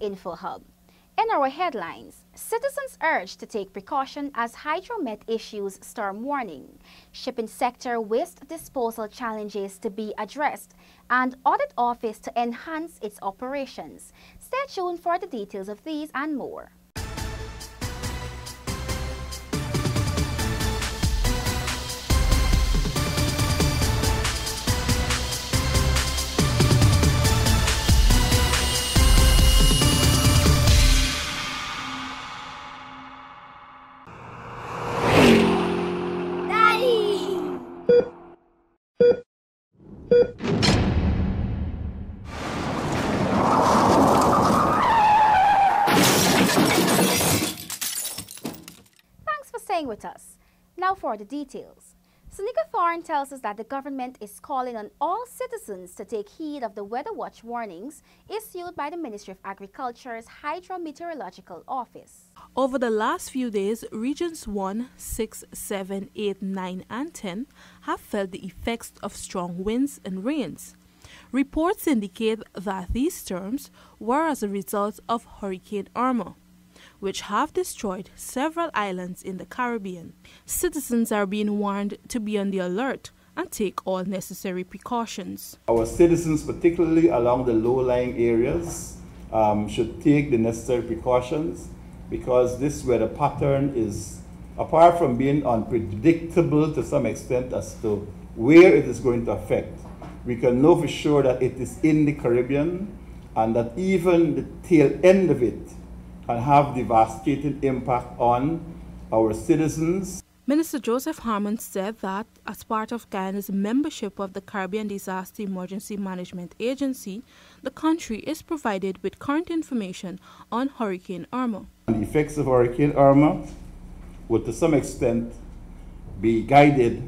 Info Hub. In our headlines, citizens urged to take precaution as Hydromet issues storm warning, shipping sector waste disposal challenges to be addressed, and audit office to enhance its operations. Stay tuned for the details of these and more. Thanks for staying with us. Now for the details. Seneca Thorne tells us that the government is calling on all citizens to take heed of the weather watch warnings issued by the Ministry of Agriculture's Hydrometeorological Office. Over the last few days, regions 1, 6, 7, 8, 9, and 10 have felt the effects of strong winds and rains. Reports indicate that these storms were as a result of Hurricane Irma, which have destroyed several islands in the Caribbean. Citizens are being warned to be on the alert and take all necessary precautions. Our citizens, particularly along the low-lying areas, should take the necessary precautions because this weather pattern is, apart from being unpredictable to some extent as to where it is going to affect, we can know for sure that it is in the Caribbean and that even the tail end of it can have devastating impact on our citizens. Minister Joseph Harmon said that as part of Guyana's membership of the Caribbean Disaster Emergency Management Agency, the country is provided with current information on Hurricane Irma. The effects of Hurricane Irma would to some extent be guided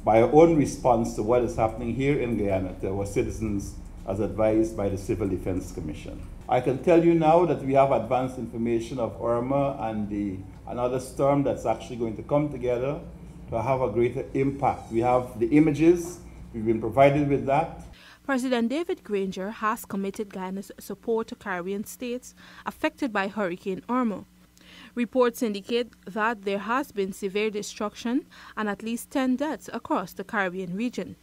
by our own response to what is happening here in Guyana to our citizens as advised by the Civil Defense Commission. I can tell you now that we have advanced information of Irma and another storm that's actually going to come together to have a greater impact. We have the images, we've been provided with that. President David Granger has committed Guyana's support to Caribbean states affected by Hurricane Irma. Reports indicate that there has been severe destruction and at least 10 deaths across the Caribbean region.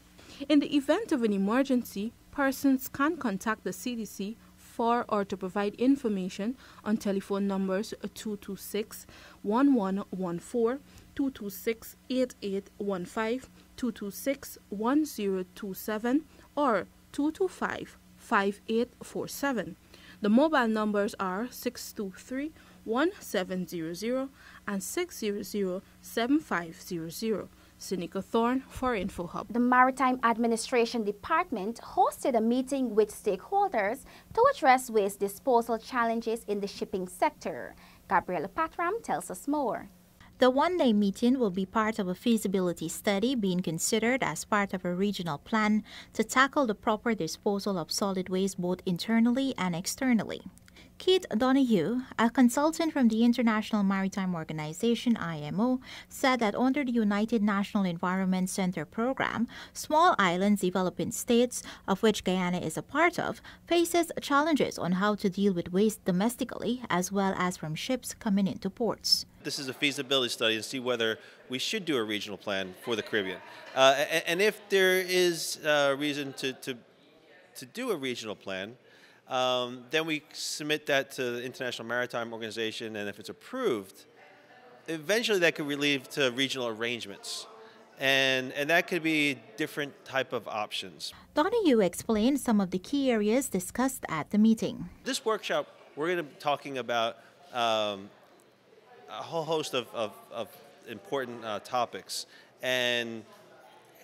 In the event of an emergency, persons can contact the CDC for or to provide information on telephone numbers 226-1114, 226-8815, 226-1027, or 225-5847. The mobile numbers are 623-1700 and 600-7500. Seneca Thorne for Info Hub. The Maritime Administration Department hosted a meeting with stakeholders to address waste disposal challenges in the shipping sector. Gabriela Patram tells us more. The one-day meeting will be part of a feasibility study being considered as part of a regional plan to tackle the proper disposal of solid waste both internally and externally. Keith Donahue, a consultant from the International Maritime Organization (IMO), said that under the United National Environment Center program, small islands developing states, of which Guyana is a part of, faces challenges on how to deal with waste domestically as well as from ships coming into ports. This is a feasibility study to see whether we should do a regional plan for the Caribbean. And if there is reason to do a regional plan, then we submit that to the International Maritime Organization, and if it's approved, eventually that could lead to regional arrangements. And that could be different type of options. Donahue explained some of the key areas discussed at the meeting. This workshop, we're going to be talking about a whole host of important topics. And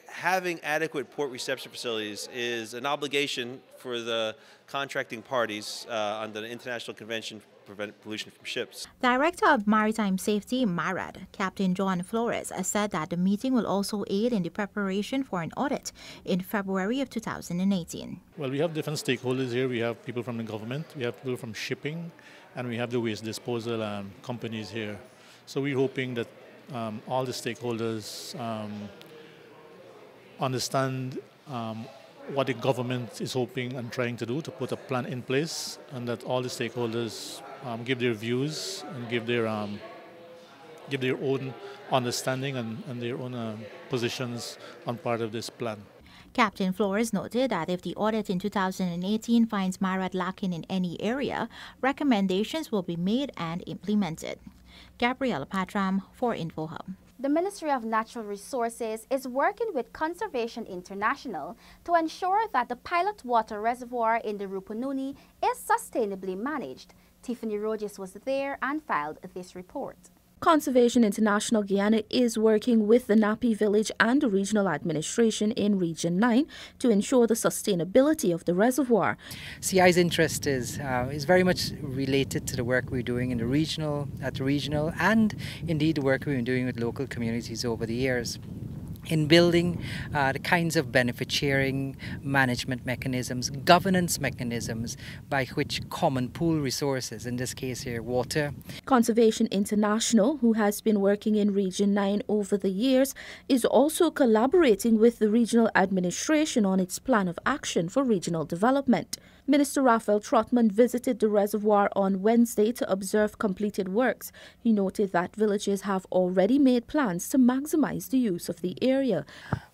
having adequate port reception facilities is an obligation for the contracting parties under the International Convention to Prevent Pollution from Ships. Director of Maritime Safety, MARAD, Captain John Flores, said that the meeting will also aid in the preparation for an audit in February of 2018. Well, we have different stakeholders here. We have people from the government, we have people from shipping, and we have the waste disposal companies here. So we're hoping that all the stakeholders understand what the government is hoping and trying to do to put a plan in place, and that all the stakeholders give their views and give their own understanding and their own positions on part of this plan. Captain Flores noted that if the audit in 2018 finds MARAD lacking in any area, recommendations will be made and implemented. Gabriela Patram for InfoHub. The Ministry of Natural Resources is working with Conservation International to ensure that the pilot water reservoir in the Rupununi is sustainably managed. Tiffany Rogers was there and filed this report. Conservation International Guyana is working with the Napi Village and the regional administration in Region 9 to ensure the sustainability of the reservoir. CI's interest is very much related to the work we're doing at the regional, and indeed the work we've been doing with local communities over the years, in building the kinds of benefit sharing, management mechanisms, governance mechanisms by which common pool resources, in this case here water. Conservation International, who has been working in Region 9 over the years, is also collaborating with the regional administration on its plan of action for regional development. Minister Raphael Trotman visited the reservoir on Wednesday to observe completed works. He noted that villages have already made plans to maximize the use of the area.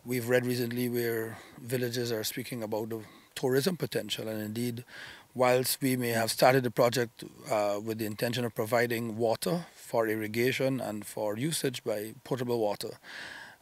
We've read recently where villages are speaking about the tourism potential, and indeed, whilst we may have started the project with the intention of providing water for irrigation and for usage by potable water,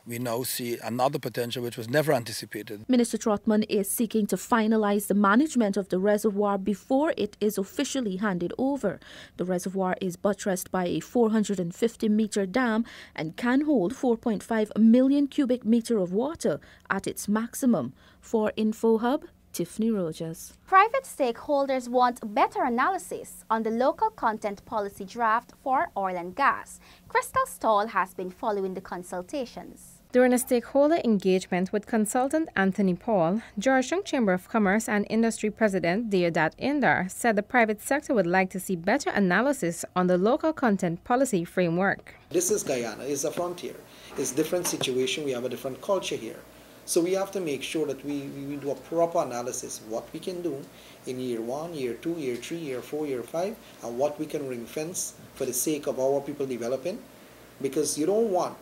we now see another potential which was never anticipated. Minister Trotman is seeking to finalize the management of the reservoir before it is officially handed over. The reservoir is buttressed by a 450-meter dam and can hold 4.5 million cubic meter of water at its maximum. For InfoHub, Tiffany Rogers. Private stakeholders want better analysis on the local content policy draft for oil and gas. Crystal Stall has been following the consultations. During a stakeholder engagement with consultant Anthony Paul, Georgetown Chamber of Commerce and Industry President Deodat Indar said the private sector would like to see better analysis on the local content policy framework. This is Guyana, it's a frontier. It's a different situation, we have a different culture here. So we have to make sure that we do a proper analysis of what we can do in year 1, year 2, year 3, year 4, year 5, and what we can ring fence for the sake of our people developing. Because you don't want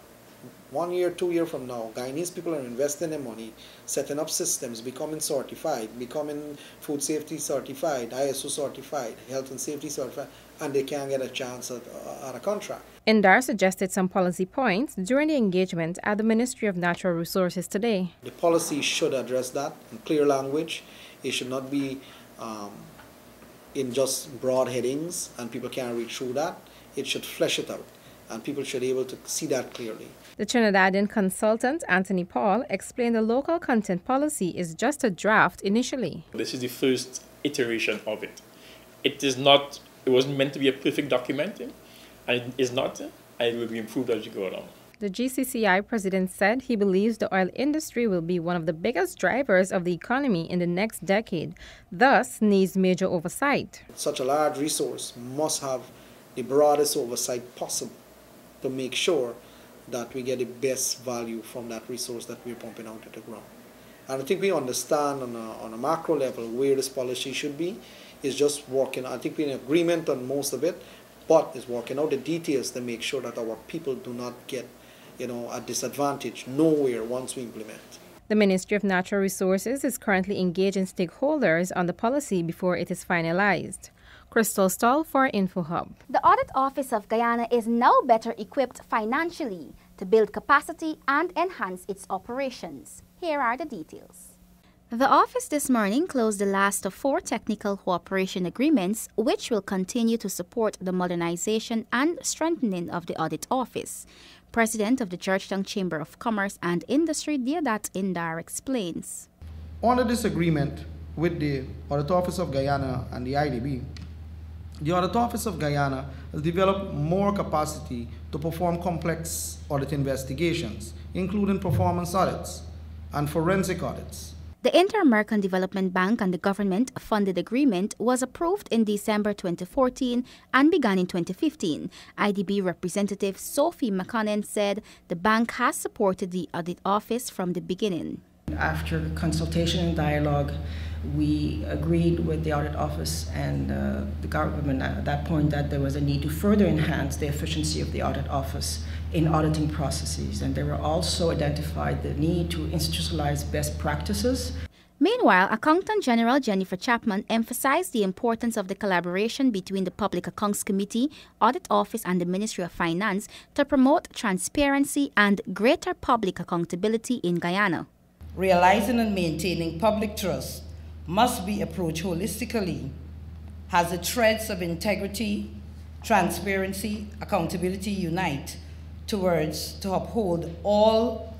1 year, 2 years from now, Guyanese people are investing their money, setting up systems, becoming certified, becoming food safety certified, ISO certified, health and safety certified, and they can't get a chance at a contract. Indar suggested some policy points during the engagement at the Ministry of Natural Resources today. The policy should address that in clear language. It should not be in just broad headings and people can't read through that. It should flesh it out and people should be able to see that clearly. The Trinidadian consultant Anthony Paul explained the local content policy is just a draft initially. This is the first iteration of it. It wasn't meant to be a perfect document, and it is not, and it will be improved as you go along. The GCCI president said he believes the oil industry will be one of the biggest drivers of the economy in the next decade, thus needs major oversight. Such a large resource must have the broadest oversight possible to make sure that we get the best value from that resource that we're pumping out of the ground. And I think we understand on a macro level where this policy should be. Is just working. I think we're in agreement on most of it, but it's working out the details to make sure that our people do not get, a disadvantage nowhere once we implement. The Ministry of Natural Resources is currently engaging stakeholders on the policy before it is finalized. Crystal Stall for InfoHub. The Audit Office of Guyana is now better equipped financially to build capacity and enhance its operations. Here are the details. The office this morning closed the last of 4 technical cooperation agreements, which will continue to support the modernization and strengthening of the audit office. President of the Georgetown Chamber of Commerce and Industry, Deodat Indar, explains. Under this agreement with the Audit Office of Guyana and the IDB, the Audit Office of Guyana has developed more capacity to perform complex audit investigations, including performance audits and forensic audits. The Inter-American Development Bank and the government-funded agreement was approved in December 2014 and began in 2015. IDB representative Sophie McConnell said the bank has supported the audit office from the beginning. After consultation and dialogue, we agreed with the audit office and the government at that point that there was a need to further enhance the efficiency of the audit office in auditing processes. And there were also identified the need to institutionalize best practices. Meanwhile, Accountant General Jennifer Chapman emphasized the importance of the collaboration between the Public Accounts Committee, Audit Office, and the Ministry of Finance to promote transparency and greater public accountability in Guyana. Realizing and maintaining public trust must be approached holistically as the threads of integrity, transparency, accountability unite to uphold all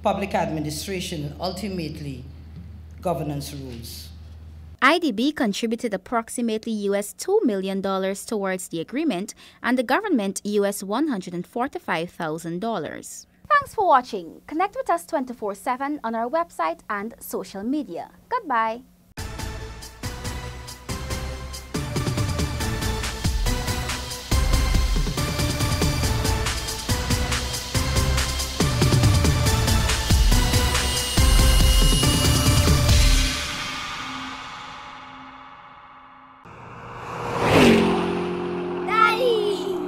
public administration and ultimately governance rules. IDB contributed approximately US $2 million towards the agreement and the government US $145,000. Thanks for watching. Connect with us 24/7 on our website and social media. Goodbye. Daddy!